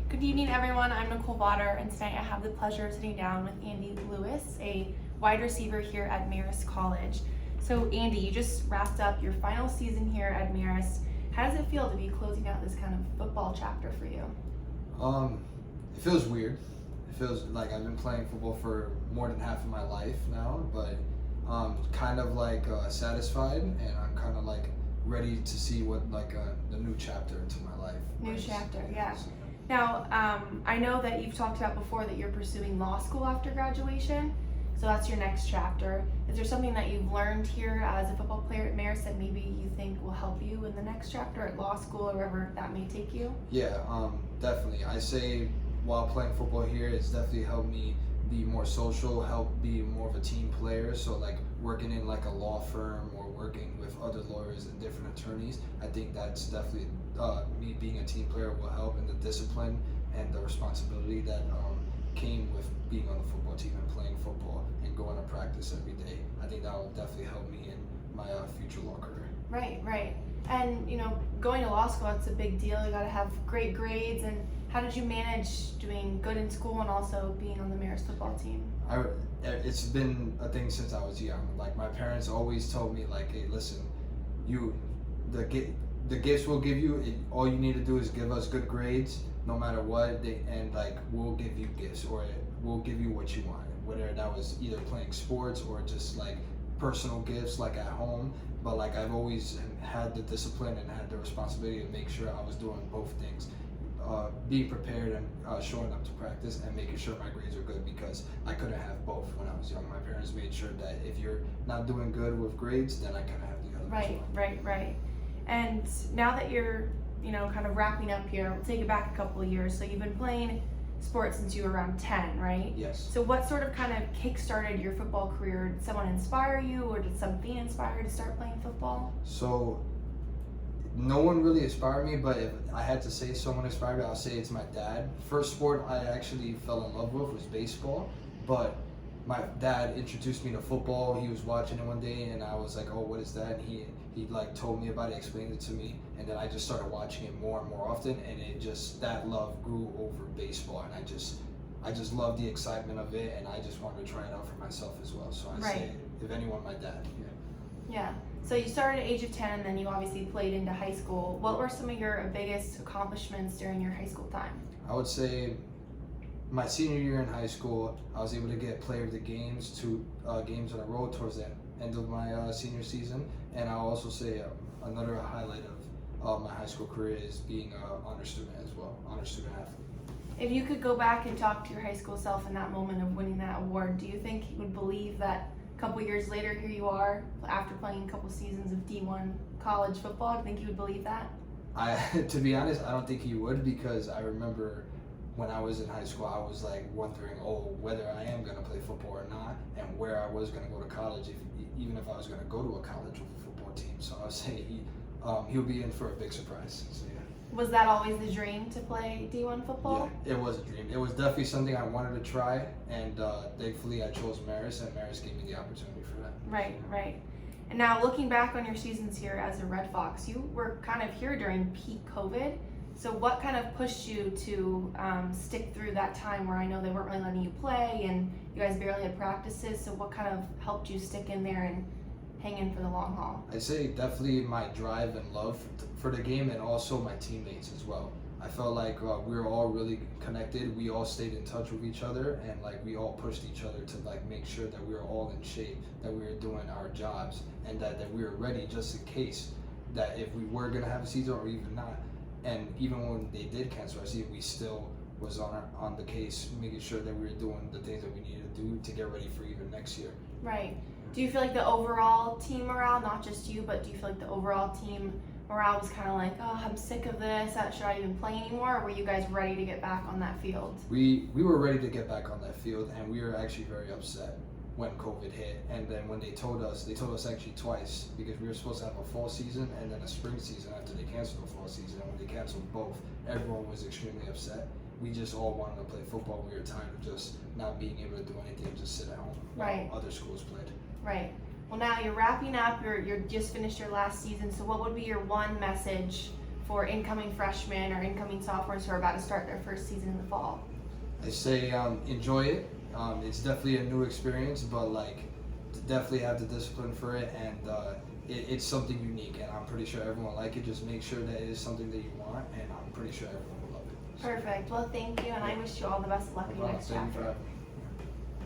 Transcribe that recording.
Good evening, everyone. I'm Nicole Vaughter, and tonight I have the pleasure of sitting down with Andy Lewis, a wide receiver here at Marist College. So, Andy, you just wrapped up your final season here at Marist. How does it feel to be closing out this kind of football chapter for you? It feels weird. It feels like I've been playing football for more than half of my life now, but kind of like satisfied, and I'm kind of like ready to see what the new chapter into my life. New brings. chapter, yeah. So, Now, I know that you've talked about before that you're pursuing law school after graduation, so that's your next chapter. Is there something that you've learned here as a football player at Marist that maybe you think will help you in the next chapter at law school or wherever that may take you? Yeah, definitely. I say while playing football here, it's definitely helped me be more social, help be more of a team player. So like working in like a law firm or working with other lawyers and different attorneys, I think that's definitely me being a team player will help, in the discipline and the responsibility that came with being on the football team and playing football and going to practice every day. I think that will definitely help me in my future law career. Right, right. And going to law school, that's a big deal. You got to have great grades. And how did you manage doing good in school and also being on the Marist football team? It's been a thing since I was young. Like my parents always told me, like, hey, listen, the gifts we'll give you. All you need to do is give us good grades, no matter what. And like we'll give you gifts, or we'll give you what you want. Whether that was either playing sports or just like personal gifts, like at home. But like I've always had the discipline and had the responsibility to make sure I was doing both things. Being prepared and showing up to practice and making sure my grades are good, because I couldn't have both when I was young. My parents made sure that if you're not doing good with grades, then I couldn't have the other. Right. And now that you're, kind of wrapping up here, we'll take it back a couple of years. So you've been playing sports since you were around 10, right? Yes. So what sort of kind of kick-started your football career? Did someone inspire you, or did something inspire you to start playing football? So no one really inspired me, but if I had to say someone inspired me, I'll say it's my dad. First sport I actually fell in love with was baseball, but my dad introduced me to football. He was watching it one day and I was like, oh, what is that? And he like told me about it, explained it to me, and then I just started watching it more and more often, and that love grew over baseball, and I just loved the excitement of it, and I just wanted to try it out for myself as well. So I say, if anyone, my dad. Yeah. So you started at the age of 10, and then you obviously played into high school. What were some of your biggest accomplishments during your high school time? I would say my senior year in high school, I was able to get player of the games, 2 games in a row towards the end of my senior season. And I'll also say another highlight of my high school career is being an honor student as well, honor student athlete. If you could go back and talk to your high school self in that moment of winning that award, do you think you would believe that a couple years later here you are after playing a couple seasons of D1 college football? Do you think you would believe that? To be honest, I don't think he would, because I remember when I was in high school, I was like wondering, whether I am going to play football or not, and where I was going to go to college, even if I was going to go to a college with a football team. So I would say he'll be in for a big surprise. So yeah. Was that always the dream to play D1 football? Yeah, it was a dream. It was definitely something I wanted to try, and thankfully I chose Marist, and Marist gave me the opportunity for that. Right. And now looking back on your seasons here as a Red Fox, you were kind of here during peak COVID. So what kind of pushed you to stick through that time where I know they weren't really letting you play and you guys barely had practices? So what kind of helped you stick in there and hang in for the long haul? I'd say definitely my drive and love for the game, and also my teammates as well. I felt like we were all really connected. We all stayed in touch with each other, and like we all pushed each other to like make sure that we were all in shape, that we were doing our jobs, and that we were ready just in case that if we were gonna have a season or even not. And even when they did cancel our season, we still was on the case, making sure that we were doing the things that we needed to do to get ready for even next year. Right. Do you feel like the overall team morale, not just you, but do you feel like the overall team morale was kind of like, oh, I'm sick of this, should I even play anymore? Or were you guys ready to get back on that field? We were ready to get back on that field, and we were actually very upset when COVID hit. And then when they told us actually twice, because we were supposed to have a fall season and then a spring season after they canceled the fall season. And when they canceled both, everyone was extremely upset. We just all wanted to play football. We were tired of just not being able to do anything, just sit at home while other schools played. Right. Well, now you're wrapping up. You're just finished your last season. So what would be your one message for incoming freshmen or incoming sophomores who are about to start their first season in the fall? I say enjoy it. It's definitely a new experience, but like definitely have the discipline for it, and it's something unique, and I'm pretty sure everyone will like it. Just make sure that it is something that you want, and I'm pretty sure everyone will love it. Perfect. Well, thank you, and I wish you all the best of luck in your next Thank you chapter. for having me.